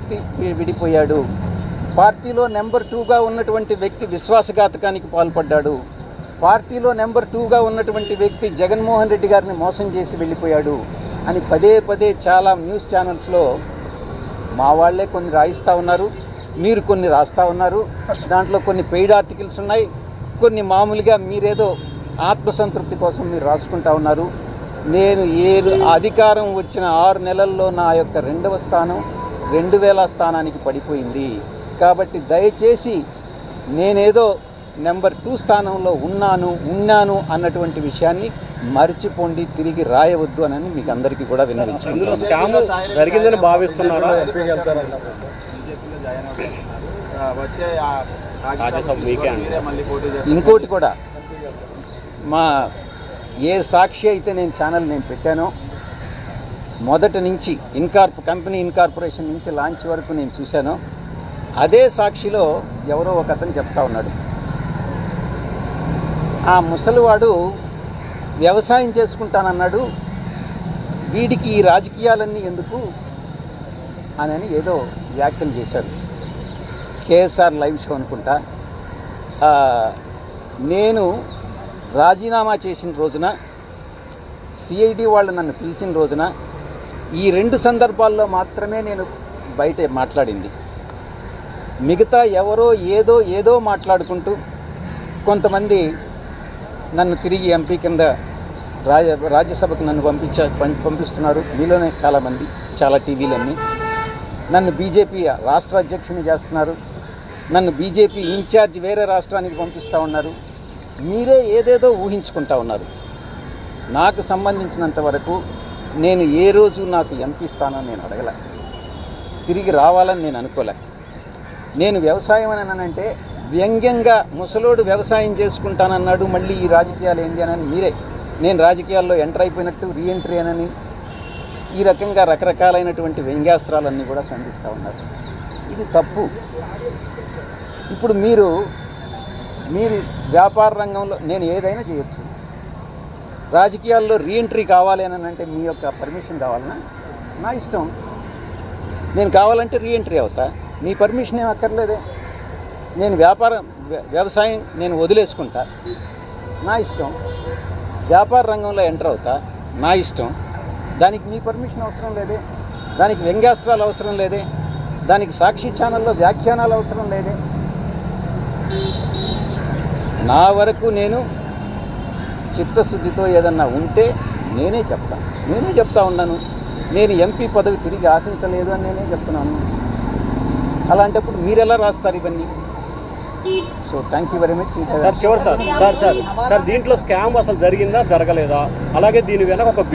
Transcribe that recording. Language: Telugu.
వ్యక్తి విడిపోయాడు. పార్టీలో నెంబర్ 2గా ఉన్నటువంటి వ్యక్తి విశ్వాసఘాతకానికి పాల్పడ్డాడు. పార్టీలో నెంబర్ 2గా ఉన్నటువంటి వ్యక్తి జగన్మోహన్ రెడ్డి గారిని మోసం చేసి వెళ్ళిపోయాడు అని పదే పదే చాలా న్యూస్ ఛానల్స్లో మా వాళ్లే కొన్ని రాయిస్తూ ఉన్నారు, మీరు కొన్ని రాస్తూ ఉన్నారు. దాంట్లో కొన్ని పెయిడ్ ఆర్టికల్స్ ఉన్నాయి, కొన్ని మామూలుగా మీరేదో ఆత్మసంతృప్తి కోసం మీరు రాసుకుంటా ఉన్నారు. నేను అధికారం వచ్చిన 6 నెలల్లో నా యొక్క 2వ స్థానం 2000 స్థానానికి పడిపోయింది. కాబట్టి దయచేసి నేనేదో నెంబర్ 2 స్థానంలో ఉన్నాను అన్నటువంటి విషయాన్ని మర్చిపోండి, తిరిగి రాయవద్దు అని మీకు అందరికీ కూడా విన్నవించుకుంటున్నాను. జరిగిందని భావిస్తున్నారా? ఇంకోటి కూడా, మా ఏ సాక్షి అయితే నేను ఛానల్ పెట్టానో మొదటి నుంచి కంపెనీ ఇన్కార్పొరేషన్ నుంచి లాంచ్ వరకు నేను చూశానో అదే సాక్షిలో ఎవరో ఒక అతను చెప్తా ఉన్నాడు, ఆ ముసలివాడు వ్యవసాయం చేసుకుంటానన్నాడు, వీడికి ఈ రాజకీయాలన్నీ ఎందుకు అని ఏదో వ్యాఖ్యలు చేశాడు. కేఎస్ఆర్ లైవ్ షో అనుకుంటా. నేను రాజీనామా చేసిన రోజున, సిఐడి వాళ్ళు నన్ను పిలిచిన రోజున ఈ 2 సందర్భాల్లో మాత్రమే నేను బయట మాట్లాడింది. మిగతా ఎవరో ఏదో మాట్లాడుకుంటూ కొంతమంది నన్ను తిరిగి ఎంపీ కింద రాజ్యసభకు నన్ను పంపిస్తున్నారు. మీలోనే చాలామంది, చాలా టీవీలన్నీ నన్ను బీజేపీ రాష్ట్ర అధ్యక్షుని చేస్తున్నారు, నన్ను బీజేపీ ఇన్ఛార్జ్ వేరే రాష్ట్రానికి పంపిస్తూ ఉన్నారు. మీరే ఏదేదో ఊహించుకుంటా ఉన్నారు. నాకు సంబంధించినంత వరకు నేను ఏ రోజు నాకు ఎంపీ స్థానం నేను అడగలే, తిరిగి రావాలని నేను అనుకోలే. నేను వ్యవసాయం అని అంటే వ్యంగ్యంగా ముసలోడు వ్యవసాయం చేసుకుంటానన్నాడు, మళ్ళీ ఈ రాజకీయాలు ఏంటి అని మీరే నేను రాజకీయాల్లో ఎంటర్ అయిపోయినట్టు రీఎంట్రీ అని ఈ రకంగా రకరకాలైనటువంటి వ్యంగ్యాస్త్రాలన్నీ కూడా సంధిస్తూ ఉన్నారు. ఇది తప్పు. ఇప్పుడు మీరు వ్యాపార రంగంలో నేను ఏదైనా చేయొచ్చు, రాజకీయాల్లో రీఎంట్రీ కావాలి అని అంటే మీ యొక్క పర్మిషన్ కావాలన్నా నా ఇష్టం. నేను కావాలంటే రీఎంట్రీ అవుతా, మీ పర్మిషన్ ఏం అక్కర్లేదే. నేను వ్యవసాయం నేను వదిలేసుకుంటా, నా ఇష్టం. వ్యాపార రంగంలో ఎంటర్ అవుతా, నా ఇష్టం. దానికి మీ పర్మిషన్ అవసరం లేదే, దానికి వ్యంగ్యాస్త్రాలు అవసరం లేదే, దానికి సాక్షి ఛానల్లో వ్యాఖ్యానాలు అవసరం లేదే. నా వరకు నేను చిత్తశుద్ధితో ఏదన్నా ఉంటే నేనే చెప్తా ఉన్నాను. నేను ఎంపీ పదవి తిరిగి ఆశించలేదు అని నేనే చెప్తున్నాను. అలాంటప్పుడు మీరు ఎలా రాస్తారు ఇవన్నీ? So thank you very much. Sir దీంట్లో స్కామ్ అసలు జరిగిందా జరగలేదా, అలాగే దీని వెనక ఒక